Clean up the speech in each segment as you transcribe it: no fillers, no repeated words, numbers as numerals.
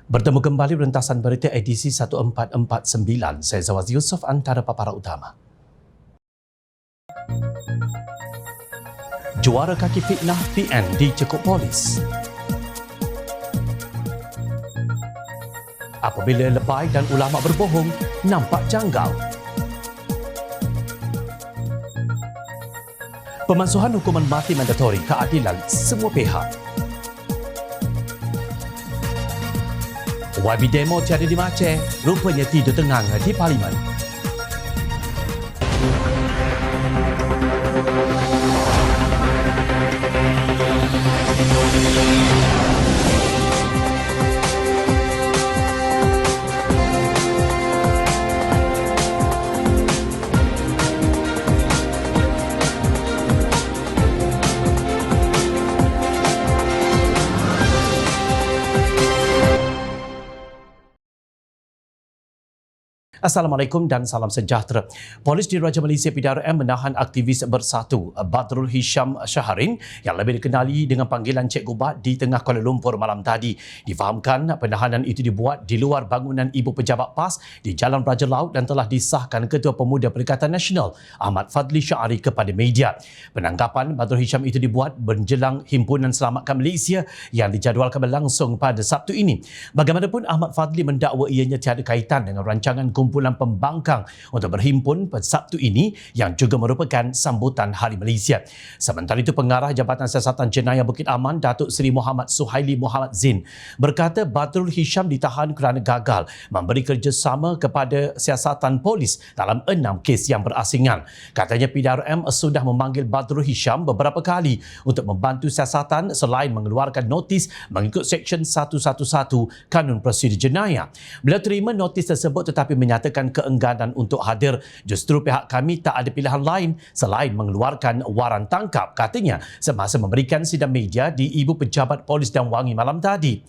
Bertemu kembali rentasan berita edisi 1449. Saya Zawaz Yusof, antara paparan utama. Juara kaki fitnah PN dicekuk polis. Apabila lebay dan ulama berbohong, nampak janggal. Pemansuhan hukuman mati mandatori, keadilan semua pihak. YB demo tiada di Aceh, rupanya tidur tenang di Parlimen. Assalamualaikum dan salam sejahtera. Polis Diraja Malaysia PDRM menahan aktivis Bersatu Badrul Hisham Shaharin yang lebih dikenali dengan panggilan Cik Gubat di tengah Kuala Lumpur malam tadi. Difahamkan penahanan itu dibuat di luar bangunan Ibu Pejabat PAS di Jalan Raja Laut dan telah disahkan Ketua Pemuda Perikatan Nasional Ahmad Fadli Syahari kepada media. Penangkapan Badrul Hisham itu dibuat menjelang Himpunan Selamatkan Malaysia yang dijadualkan berlangsung pada Sabtu ini. Bagaimanapun, Ahmad Fadli mendakwa ianya tiada kaitan dengan rancangan kumpulan pembangkang untuk berhimpun pada Sabtu ini yang juga merupakan sambutan Hari Malaysia. Sementara itu, Pengarah Jabatan Siasatan Jenayah Bukit Aman, Datuk Seri Muhammad Suhaili Muhammad Zin, berkata Badrul Hisham ditahan kerana gagal memberi kerjasama kepada siasatan polis dalam 6 kes yang berasingan. Katanya PDRM sudah memanggil Badrul Hisham beberapa kali untuk membantu siasatan selain mengeluarkan notis mengikut Seksyen 111 Kanun Prosedur Jenayah. Beliau terima notis tersebut tetapi menyatakan keengganan untuk hadir. Justru pihak kami tak ada pilihan lain selain mengeluarkan waran tangkap, katanya semasa memberikan sidang media di Ibu Pejabat Polis Dan Wangi malam tadi.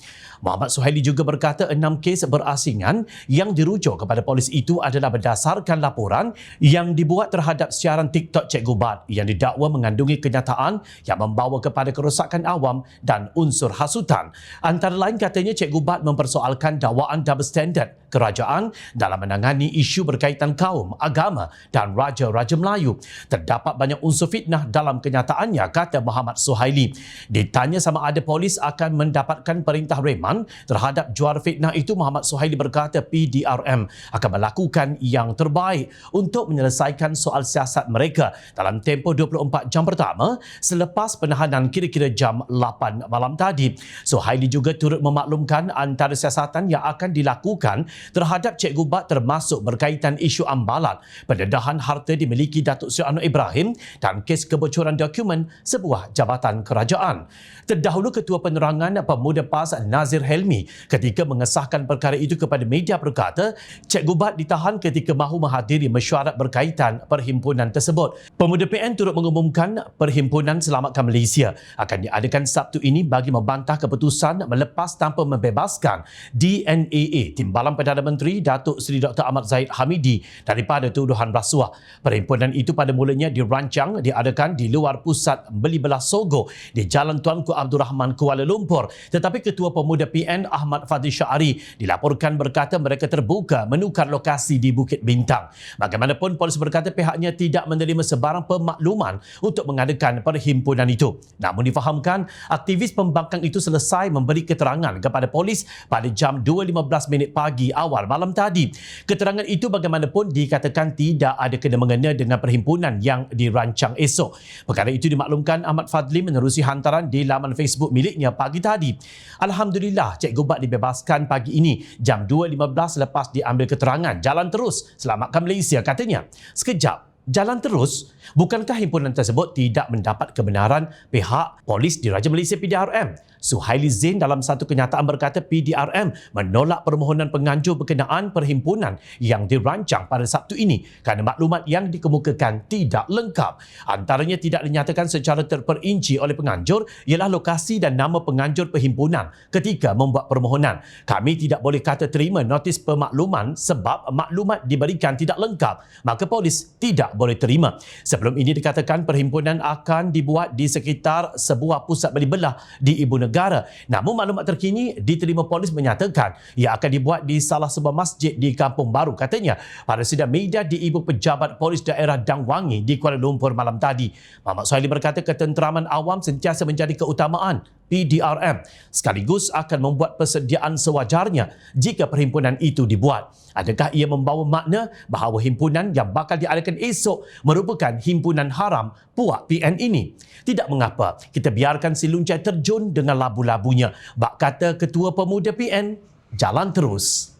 Muhammad Suhaili juga berkata 6 kes berasingan yang dirujuk kepada polis itu adalah berdasarkan laporan yang dibuat terhadap siaran TikTok Cik Gubat yang didakwa mengandungi kenyataan yang membawa kepada kerosakan awam dan unsur hasutan. Antara lain, katanya Cik Gubat mempersoalkan dakwaan double standard kerajaan dalam menangani isu berkaitan kaum, agama dan raja-raja Melayu. Terdapat banyak unsur fitnah dalam kenyataannya, kata Muhammad Suhaili. Ditanya sama ada polis akan mendapatkan perintah reman terhadap juara fitnah itu, Muhammad Suhaili berkata PDRM akan melakukan yang terbaik untuk menyelesaikan soal siasat mereka dalam tempoh 24 jam pertama selepas penahanan kira-kira jam 8 malam tadi. Suhaili juga turut memaklumkan antara siasatan yang akan dilakukan terhadap Cik Gubat termasuk berkaitan isu ambalan pendedahan harta dimiliki Datuk Seri Anwar Ibrahim dan kes kebocoran dokumen sebuah jabatan kerajaan. Terdahulu, Ketua Penerangan Pemuda PAS Nazir Helmi ketika mengesahkan perkara itu kepada media berkata Cik Gubat ditahan ketika mahu menghadiri mesyuarat berkaitan perhimpunan tersebut. Pemuda PN turut mengumumkan Perhimpunan Selamatkan Malaysia akan diadakan Sabtu ini bagi membantah keputusan melepas tanpa membebaskan DNAA, Timbalan Perdana Menteri Datuk Seri Dr. Ahmad Zahid Hamidi, daripada tuduhan rasuah. Perhimpunan itu pada mulanya dirancang diadakan di luar pusat beli belah Sogo di Jalan Tuanku Abdul Rahman, Kuala Lumpur. Tetapi Ketua Pemuda PN Ahmad Fadli Syahari dilaporkan berkata mereka terbuka menukar lokasi di Bukit Bintang. Bagaimanapun, polis berkata pihaknya tidak menerima sebarang pemakluman untuk mengadakan perhimpunan itu. Namun difahamkan aktivis pembangkang itu selesai memberi keterangan kepada polis pada jam 2.15 pagi awal malam tadi. Keterangan itu bagaimanapun dikatakan tidak ada kena-mengena dengan perhimpunan yang dirancang esok. Perkara itu dimaklumkan Ahmad Fadli menerusi hantaran di laman Facebook miliknya pagi tadi. Alhamdulillah, Cik Gubat dibebaskan pagi ini jam 2.15 lepas diambil keterangan. Jalan terus, selamatkan Malaysia, katanya. Sekejap, jalan terus? Bukankah himpunan tersebut tidak mendapat kebenaran pihak Polis Diraja Malaysia PDRM? Suhaili Zain dalam satu kenyataan berkata PDRM menolak permohonan penganjur berkenaan perhimpunan yang dirancang pada Sabtu ini kerana maklumat yang dikemukakan tidak lengkap. Antaranya tidak dinyatakan secara terperinci oleh penganjur ialah lokasi dan nama penganjur perhimpunan ketika membuat permohonan. Kami tidak boleh kata terima notis pemakluman sebab maklumat diberikan tidak lengkap, maka polis tidak boleh terima. Sebelum ini dikatakan perhimpunan akan dibuat di sekitar sebuah pusat beli belah di ibu negara. Namun maklumat terkini diterima polis menyatakan ia akan dibuat di salah sebuah masjid di Kampung Baru. Katanya pada sidang media di ibu pejabat polis daerah Dang Wangi di Kuala Lumpur malam tadi. Muhammad Suhaili berkata ketenteraman awam sentiasa menjadi keutamaan PDRM sekaligus akan membuat persediaan sewajarnya jika perhimpunan itu dibuat. Adakah ia membawa makna bahawa himpunan yang bakal diadakan esok merupakan himpunan haram puak PN ini? Tidak mengapa, kita biarkan si luncai terjun dengan labu-labunya. Bak kata Ketua Pemuda PN, jalan terus.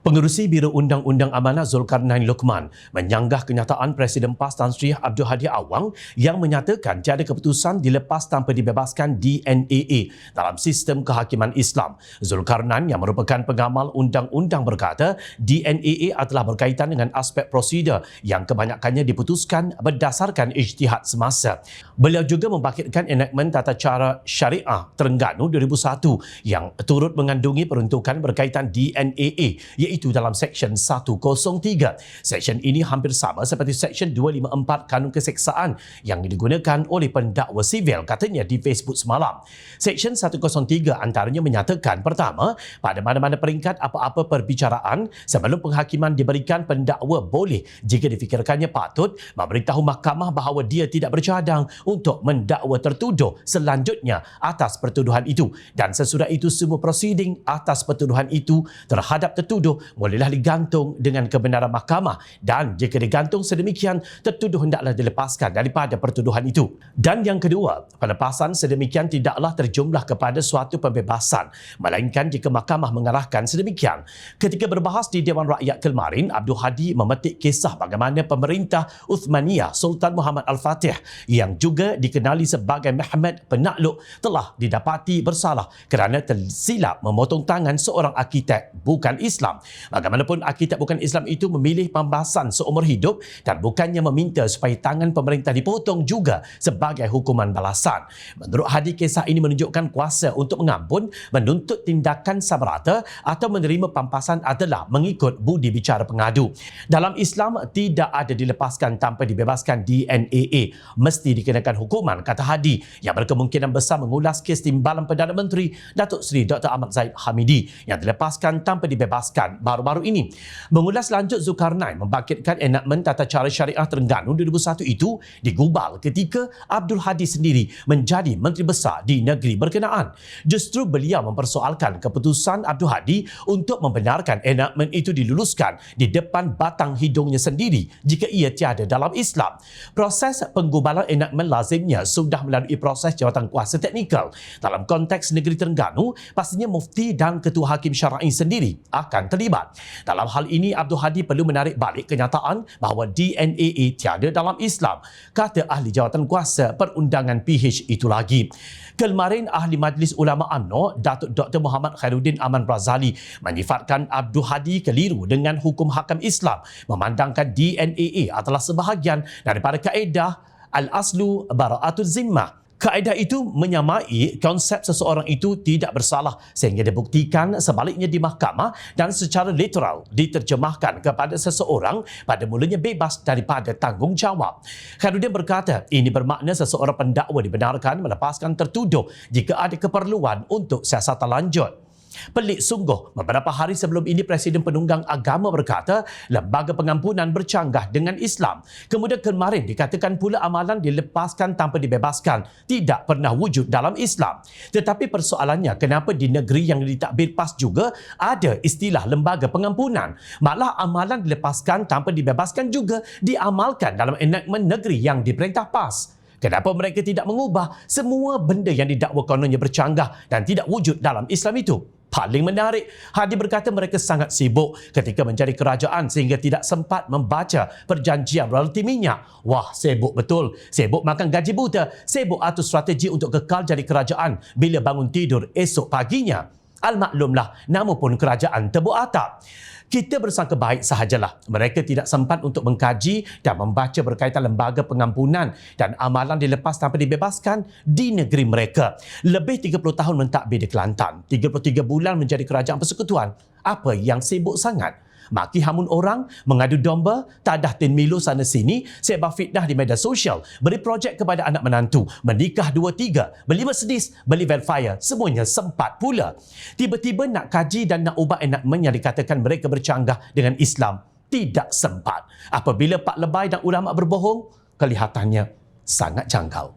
Pengerusi Biro Undang-Undang Amanah Zulkarnain Luqman menyanggah kenyataan Presiden PAS Tan Sri Abdul Hadi Awang yang menyatakan tiada keputusan dilepas tanpa dibebaskan DNAA dalam sistem kehakiman Islam. Zulkarnain yang merupakan pengamal undang-undang berkata DNAA adalah berkaitan dengan aspek prosedur yang kebanyakannya diputuskan berdasarkan ijtihad semasa. Beliau juga membangkitkan enakmen Tata Cara Syariah Terengganu 2001 yang turut mengandungi peruntukan berkaitan DNAA iaitu dalam Seksyen 103. Seksyen ini hampir sama seperti Seksyen 254 Kanun Keseksaan yang digunakan oleh pendakwa sivil, katanya di Facebook semalam. Seksyen 103 antaranya menyatakan pertama, pada mana-mana peringkat apa-apa perbicaraan sebelum penghakiman diberikan, pendakwa boleh jika difikirkannya patut memberitahu mahkamah bahawa dia tidak bercadang untuk mendakwa tertuduh selanjutnya atas pertuduhan itu, dan sesudah itu semua prosiding atas pertuduhan itu terhadap tertuduh bolehlah digantung dengan kebenaran mahkamah, dan jika digantung sedemikian tertuduh hendaklah dilepaskan daripada pertuduhan itu. Dan yang kedua, pelepasan sedemikian tidaklah terjumlah kepada suatu pembebasan melainkan jika mahkamah mengarahkan sedemikian. Ketika berbahas di Dewan Rakyat kemarin, Abdul Hadi memetik kisah bagaimana pemerintah Uthmaniyah Sultan Muhammad Al-Fatih yang juga dikenali sebagai Mehmed Penakluk telah didapati bersalah kerana tersilap memotong tangan seorang arkitek bukan Islam. Bagaimanapun, arkitek bukan Islam itu memilih pembahasan seumur hidup dan bukannya meminta supaya tangan pemerintah dipotong juga sebagai hukuman balasan. Menurut Hadi, kisah ini menunjukkan kuasa untuk mengampun, menuntut tindakan sama rata atau menerima pampasan adalah mengikut budi bicara pengadu. Dalam Islam, tidak ada dilepaskan tanpa dibebaskan DNAA. Mesti dikenakan hukuman, kata Hadi, yang berkemungkinan besar mengulas kes timbalan Perdana Menteri Datuk Seri Dr. Ahmad Zahid Hamidi yang dilepaskan tanpa dibebaskan baru-baru ini. Mengulas lanjut, Zulkarnain membangkitkan enakmen Tata Cara Syariah Terengganu 2001 itu digubal ketika Abdul Hadi sendiri menjadi Menteri Besar di negeri berkenaan. Justru beliau mempersoalkan keputusan Abdul Hadi untuk membenarkan enakmen itu diluluskan di depan batang hidungnya sendiri jika ia tiada dalam Islam. Proses penggubalan enakmen lazimnya sudah melalui proses jawatan kuasa teknikal. Dalam konteks negeri Terengganu, pastinya Mufti dan Ketua Hakim Syar'i sendiri akan terlibat. Dalam hal ini, Abdul Hadi perlu menarik balik kenyataan bahawa DNAA tiada dalam Islam, kata ahli jawatan kuasa perundangan PH itu lagi. Kemarin, Ahli Majlis Ulama UMNO, Datuk Dr. Muhammad Khairuddin Aman Razali menyifatkan Abdul Hadi keliru dengan hukum hakam Islam, memandangkan DNAA adalah sebahagian daripada kaedah Al-Aslu Bara'atul Zimmah. Kaedah itu menyamai konsep seseorang itu tidak bersalah sehingga dibuktikan sebaliknya di mahkamah, dan secara literal diterjemahkan kepada seseorang pada mulanya bebas daripada tanggungjawab. Khairuddin berkata ini bermakna seseorang pendakwa dibenarkan melepaskan tertuduh jika ada keperluan untuk siasatan lanjut. Pelik sungguh, beberapa hari sebelum ini Presiden Penunggang Agama berkata lembaga pengampunan bercanggah dengan Islam. Kemudian kemarin dikatakan pula amalan dilepaskan tanpa dibebaskan tidak pernah wujud dalam Islam. Tetapi persoalannya, kenapa di negeri yang ditadbir PAS juga ada istilah lembaga pengampunan? Malah amalan dilepaskan tanpa dibebaskan juga diamalkan dalam enakmen negeri yang diperintah PAS. Kenapa mereka tidak mengubah semua benda yang didakwa kononnya bercanggah dan tidak wujud dalam Islam itu? Paling menarik, Hadi berkata mereka sangat sibuk ketika menjadi kerajaan sehingga tidak sempat membaca perjanjian royalti minyak. Wah, sibuk betul. Sibuk makan gaji buta. Sibuk atur strategi untuk kekal jadi kerajaan bila bangun tidur esok paginya. Al-maklumlah, nama pun kerajaan tebuk atap. Kita bersangka baik sahajalah. Mereka tidak sempat untuk mengkaji dan membaca berkaitan lembaga pengampunan dan amalan dilepas tanpa dibebaskan di negeri mereka. Lebih 30 tahun mentadbir di Kelantan, 33 bulan menjadi kerajaan persekutuan. Apa yang sibuk sangat? Maki hamun orang, mengadu domba, tadah tin milu sana sini, sebar fitnah di media sosial, beri projek kepada anak menantu, menikah 2-3, beli Mercedes, beli Velfire, semuanya sempat pula. Tiba-tiba nak kaji dan nak ubah enakmen yang dikatakan mereka bercanggah dengan Islam, tidak sempat. Apabila Pak Lebay dan ulama berbohong, kelihatannya sangat janggal.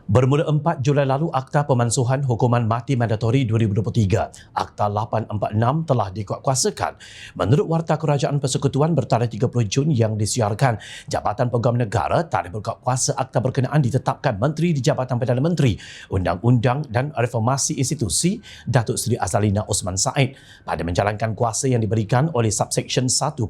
Bermula 4 Julai lalu, Akta Pemansuhan Hukuman Mati Mandatori 2023, Akta 846 telah dikuatkuasakan. Menurut Warta Kerajaan Persekutuan bertarikh 30 Jun yang disiarkan, Jabatan Pegawai Negara tarikh berkuatkuasa akta berkenaan ditetapkan Menteri di Jabatan Perdana Menteri, Undang-Undang dan Reformasi Institusi Datuk Seri Azalina Osman Said pada menjalankan kuasa yang diberikan oleh Subseksyen 1/2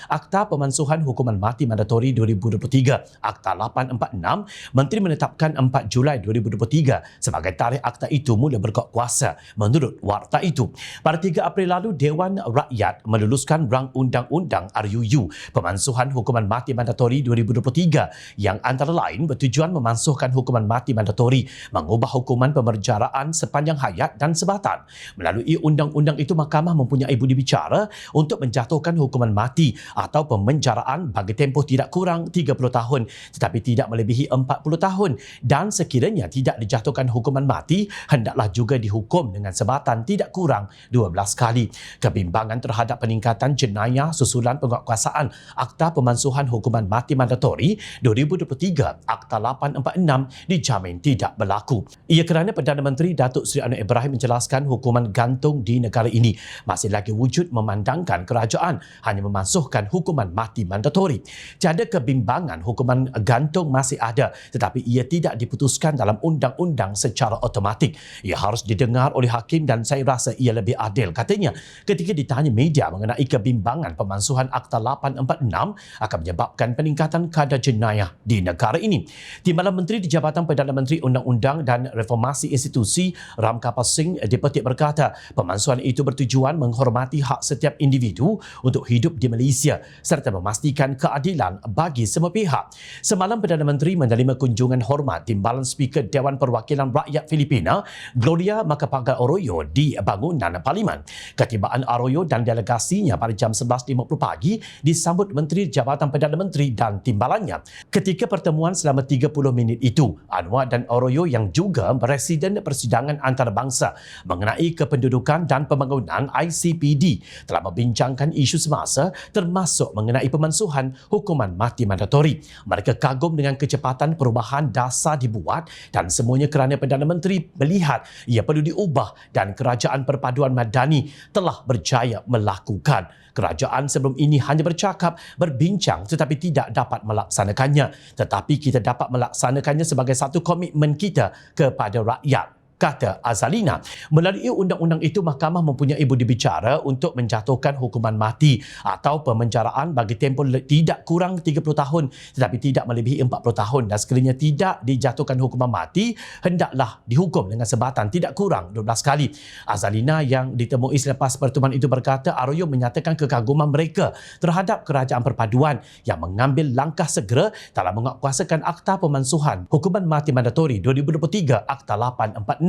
Akta Pemansuhan Hukuman Mati Mandatori 2023, Akta 846, Menteri menetapkan 4 Julai 2023 sebagai tarikh akta itu mula berkuatkuasa. Menurut warta itu, pada 3 April lalu, Dewan Rakyat meluluskan Rang Undang-Undang RUU Pemansuhan Hukuman Mati Mandatori 2023 yang antara lain bertujuan memansuhkan hukuman mati mandatori, mengubah hukuman pemerjaraan sepanjang hayat dan sebatan. Melalui undang-undang itu, Mahkamah mempunyai budi bicara untuk menjatuhkan hukuman mati atau pemenjaraan bagi tempoh tidak kurang 30 tahun tetapi tidak melebihi 40 tahun. Dan sekiranya tidak dijatuhkan hukuman mati, hendaklah juga dihukum dengan sebatan tidak kurang 12 kali. Kebimbangan terhadap peningkatan jenayah susulan penguatkuasaan Akta Pemansuhan Hukuman Mati Mandatori 2023, Akta 846 dijamin tidak berlaku. Ia kerana Perdana Menteri Datuk Seri Anwar Ibrahim menjelaskan hukuman gantung di negara ini masih lagi wujud memandangkan kerajaan hanya memansuhkan hukuman mati mandatori. Tiada kebimbangan, hukuman gantung masih ada tetapi ia tidak diputuskan dalam undang-undang secara automatik. Ia harus didengar oleh hakim dan saya rasa ia lebih adil, katanya ketika ditanya media mengenai kebimbangan pemansuhan Akta 846 akan menyebabkan peningkatan kadar jenayah di negara ini. Timbalan Menteri di Jabatan Perdana Menteri Undang-Undang dan Reformasi Institusi Ram Kapal Singh dipetik berkata, pemansuhan itu bertujuan menghormati hak setiap individu untuk hidup di Malaysia serta memastikan keadilan bagi semua pihak. Semalam Perdana Menteri menerima kunjungan hormat Timbalan Speaker Dewan Perwakilan Rakyat Filipina, Gloria Macapagal Arroyo di bangunan Parlimen. Ketibaan Arroyo dan delegasinya pada jam 11.50 pagi disambut Menteri Jabatan Perdana Menteri dan timbalannya. Ketika pertemuan selama 30 minit itu, Anwar dan Arroyo yang juga Presiden Persidangan Antarabangsa mengenai kependudukan dan pembangunan ICPD telah membincangkan isu semasa termasuk mengenai pemansuhan hukuman mati mandatori. Mereka kagum dengan kecepatan perubahan dasar dibuat dan semuanya kerana Perdana Menteri melihat ia perlu diubah dan Kerajaan Perpaduan Madani telah berjaya melakukan. Kerajaan sebelum ini hanya bercakap, berbincang tetapi tidak dapat melaksanakannya. Tetapi kita dapat melaksanakannya sebagai satu komitmen kita kepada rakyat, kata Azalina. Melalui undang-undang itu, Mahkamah mempunyai budi bicara untuk menjatuhkan hukuman mati atau pemenjaraan bagi tempoh tidak kurang 30 tahun tetapi tidak melebihi 40 tahun dan sekiranya tidak dijatuhkan hukuman mati, hendaklah dihukum dengan sebatan tidak kurang 12 kali. Azalina yang ditemui selepas pertemuan itu berkata, Arroyo menyatakan kekaguman mereka terhadap Kerajaan Perpaduan yang mengambil langkah segera dalam menguatkuasakan Akta Pemansuhan Hukuman Mati Mandatori 2023, Akta 846.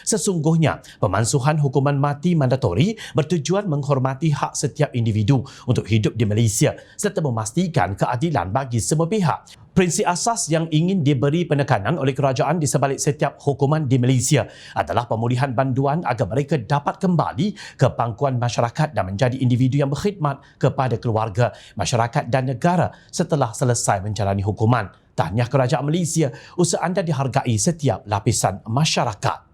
Sesungguhnya, pemansuhan hukuman mati mandatori bertujuan menghormati hak setiap individu untuk hidup di Malaysia serta memastikan keadilan bagi semua pihak. Prinsip asas yang ingin diberi penekanan oleh kerajaan di sebalik setiap hukuman di Malaysia adalah pemulihan banduan agar mereka dapat kembali ke pangkuan masyarakat dan menjadi individu yang berkhidmat kepada keluarga, masyarakat dan negara setelah selesai menjalani hukuman. Tahniah Kerajaan Malaysia, usaha anda dihargai setiap lapisan masyarakat.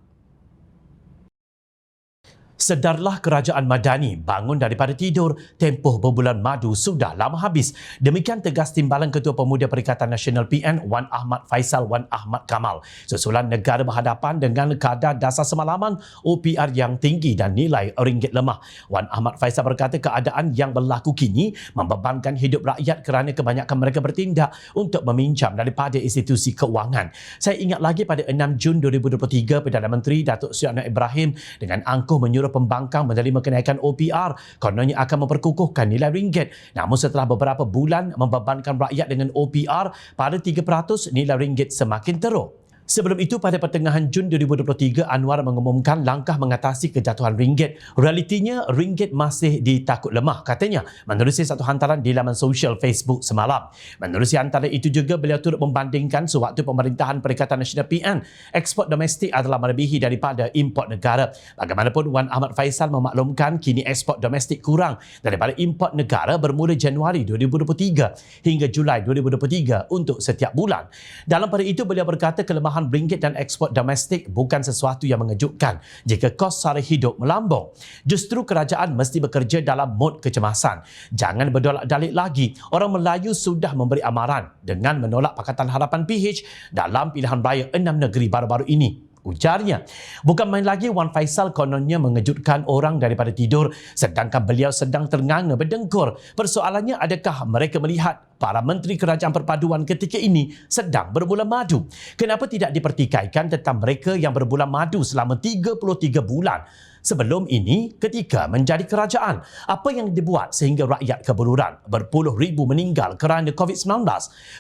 Sedarlah Kerajaan Madani, bangun daripada tidur, tempoh berbulan madu sudah lama habis. Demikian tegas timbalan Ketua Pemuda Perikatan Nasional PN Wan Ahmad Faisal Wan Ahmad Kamal. Susulan negara berhadapan dengan kadar dasar semalaman OPR yang tinggi dan nilai ringgit lemah. Wan Ahmad Faisal berkata keadaan yang berlaku kini membebankan hidup rakyat kerana kebanyakan mereka bertindak untuk meminjam daripada institusi keuangan. Saya ingat lagi pada 6 Jun 2023, Perdana Menteri Datuk Seri Anwar Ibrahim dengan angkuh menyuruh pembangkang menerima kenaikan OPR, kononnya akan memperkukuhkan nilai ringgit. Namun setelah beberapa bulan membebankan rakyat dengan OPR pada 3%, nilai ringgit semakin teruk. Sebelum itu, pada pertengahan Jun 2023, Anwar mengumumkan langkah mengatasi kejatuhan ringgit. Realitinya, ringgit masih ditakut lemah, katanya, menerusi satu hantaran di laman sosial Facebook semalam. Menerusi hantaran itu juga, beliau turut membandingkan sewaktu pemerintahan Perikatan Nasional PN, ekspor domestik adalah melebihi daripada import negara. Bagaimanapun, Wan Ahmad Faisal memaklumkan kini ekspor domestik kurang daripada import negara bermula Januari 2023 hingga Julai 2023 untuk setiap bulan. Dalam pada itu, beliau berkata kelemahan ringgit dan ekspor domestik bukan sesuatu yang mengejutkan jika kos sara hidup melambung. Justru kerajaan mesti bekerja dalam mod kecemasan. Jangan berdolak-dalik lagi. Orang Melayu sudah memberi amaran dengan menolak Pakatan Harapan PH dalam pilihan raya 6 negeri baru-baru ini. Ujarnya, bukan main lagi Wan Faisal kononnya mengejutkan orang daripada tidur sedangkan beliau sedang ternganga berdengkur. Persoalannya, adakah mereka melihat para menteri kerajaan perpaduan ketika ini sedang berbulan madu? Kenapa tidak dipertikaikan tentang mereka yang berbulan madu selama 33 bulan sebelum ini ketika menjadi kerajaan? Apa yang dibuat sehingga rakyat kebeluran? Berpuluh ribu meninggal kerana COVID-19.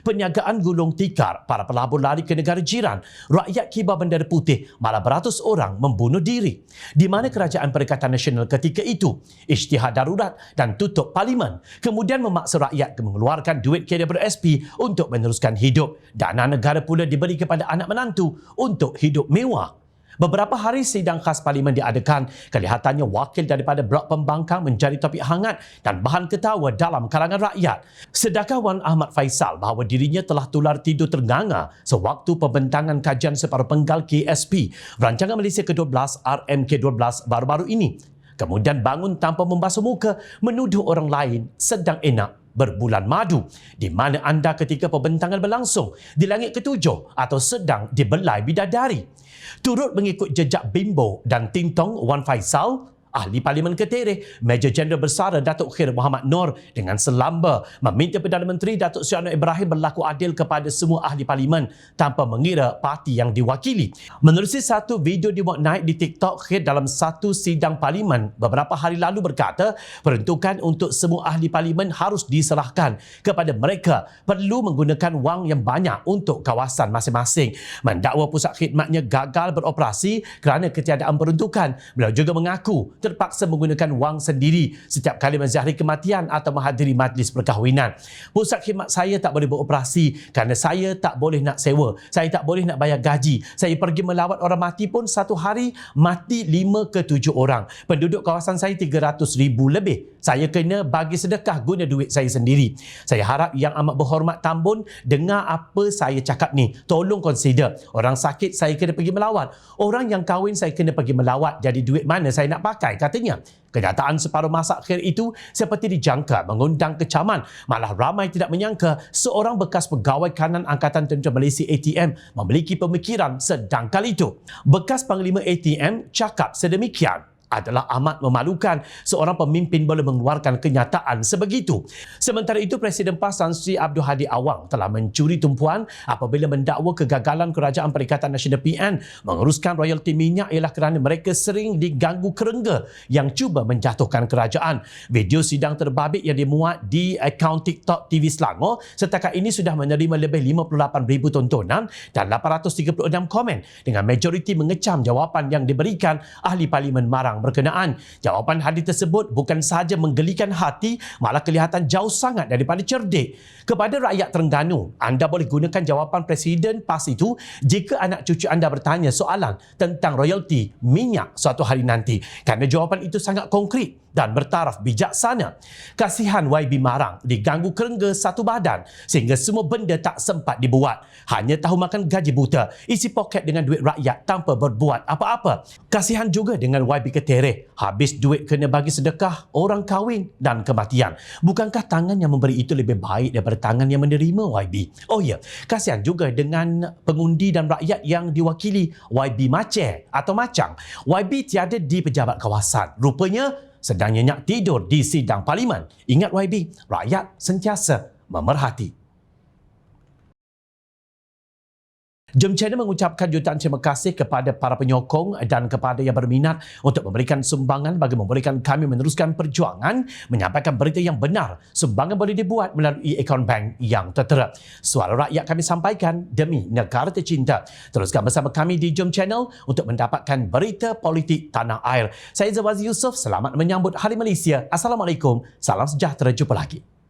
Perniagaan gulung tikar, para pelabur lari ke negara jiran. Rakyat kibar bendera putih, malah beratus orang membunuh diri. Di mana kerajaan Perikatan Nasional ketika itu? Isytihar darurat dan tutup parlimen. Kemudian memaksa rakyat mengeluarkan duit KWSP untuk meneruskan hidup. Dana negara pula diberi kepada anak menantu untuk hidup mewah. Beberapa hari sidang khas parlimen diadakan, kelihatannya wakil daripada blok pembangkang menjadi topik hangat dan bahan ketawa dalam kalangan rakyat. Sedakah Wan Ahmad Faisal bahawa dirinya telah tular tidur ternganga sewaktu pembentangan kajian separuh penggal KSP, rancangan Malaysia ke-12 RMK-12 baru-baru ini. Kemudian bangun tanpa membasuh muka, menuduh orang lain sedang enak berbulan madu. Di mana anda ketika pembentangan berlangsung? Di langit ketujuh atau sedang di belai bidadari? Turut mengikut jejak Bimbo dan Tintong Wan Faisal, Ahli Parlimen Ketereh, Major Jeneral Bersara Datuk Khair Mohamad Noor dengan selamba meminta Perdana Menteri Datuk Seri Anwar Ibrahim berlaku adil kepada semua ahli parlimen tanpa mengira parti yang diwakili. Menerusi satu video dimuat naik di TikTok, Khair dalam satu sidang parlimen beberapa hari lalu berkata peruntukan untuk semua ahli parlimen harus diserahkan kepada mereka, perlu menggunakan wang yang banyak untuk kawasan masing-masing. Mendakwa pusat khidmatnya gagal beroperasi kerana ketiadaan peruntukan. Beliau juga mengaku terpaksa menggunakan wang sendiri setiap kali menzahari kematian atau menghadiri majlis perkahwinan. Pusat khidmat saya tak boleh beroperasi kerana saya tak boleh nak sewa. Saya tak boleh nak bayar gaji. Saya pergi melawat orang mati pun satu hari mati 5 ke 7 orang. Penduduk kawasan saya 300,000 lebih. Saya kena bagi sedekah guna duit saya sendiri. Saya harap Yang Amat Berhormat Tambun dengar apa saya cakap ni. Tolong consider. Orang sakit saya kena pergi melawat. Orang yang kahwin saya kena pergi melawat. Jadi duit mana saya nak pakai? Katanya. Kenyataan separuh masa akhir itu seperti dijangka mengundang kecaman. Malah ramai tidak menyangka seorang bekas pegawai kanan Angkatan Tentera Malaysia ATM memiliki pemikiran sedangkal itu. Bekas Panglima ATM cakap sedemikian. Adalah amat memalukan seorang pemimpin boleh mengeluarkan kenyataan sebegitu. Sementara itu, Presiden PAS Tan Sri Abdul Hadi Awang telah mencuri tumpuan apabila mendakwa kegagalan Kerajaan Perikatan Nasional PN menguruskan royalti minyak ialah kerana mereka sering diganggu kerengga yang cuba menjatuhkan kerajaan. Video sidang terbabit yang dimuat di akaun TikTok TV Selangor setakat ini sudah menerima lebih 58,000 tontonan dan 836 komen dengan majoriti mengecam jawapan yang diberikan ahli parlimen marang berkenaan. Jawapan Hadi tersebut bukan sahaja menggelikan hati, malah kelihatan jauh sangat daripada cerdik. Kepada rakyat Terengganu, anda boleh gunakan jawapan Presiden PAS itu jika anak cucu anda bertanya soalan tentang royalti minyak suatu hari nanti. Kerana jawapan itu sangat konkret dan bertaraf bijaksana. Kasihan YB Marang diganggu kerengga satu badan sehingga semua benda tak sempat dibuat. Hanya tahu makan gaji buta, isi poket dengan duit rakyat tanpa berbuat apa-apa. Kasihan juga dengan YB Ketereh, habis duit kena bagi sedekah, orang kahwin dan kematian. Bukankah tangan yang memberi itu lebih baik daripada tangan yang menerima YB? Oh ya, kasihan juga dengan pengundi dan rakyat yang diwakili YB Maceh atau Macang. YB tiada di pejabat kawasan. Rupanya sedang nyenyak tidur di sidang parlimen. Ingat YB, rakyat sentiasa memerhati. Jom Channel mengucapkan jutaan terima kasih kepada para penyokong dan kepada yang berminat untuk memberikan sumbangan bagi membolehkan kami meneruskan perjuangan menyampaikan berita yang benar. Sumbangan boleh dibuat melalui akaun bank yang tertera. Suara rakyat kami sampaikan demi negara tercinta. Teruskan bersama kami di Jom Channel untuk mendapatkan berita politik tanah air. Saya Zawazi Yusof, selamat menyambut Hari Malaysia. Assalamualaikum, salam sejahtera, jumpa lagi.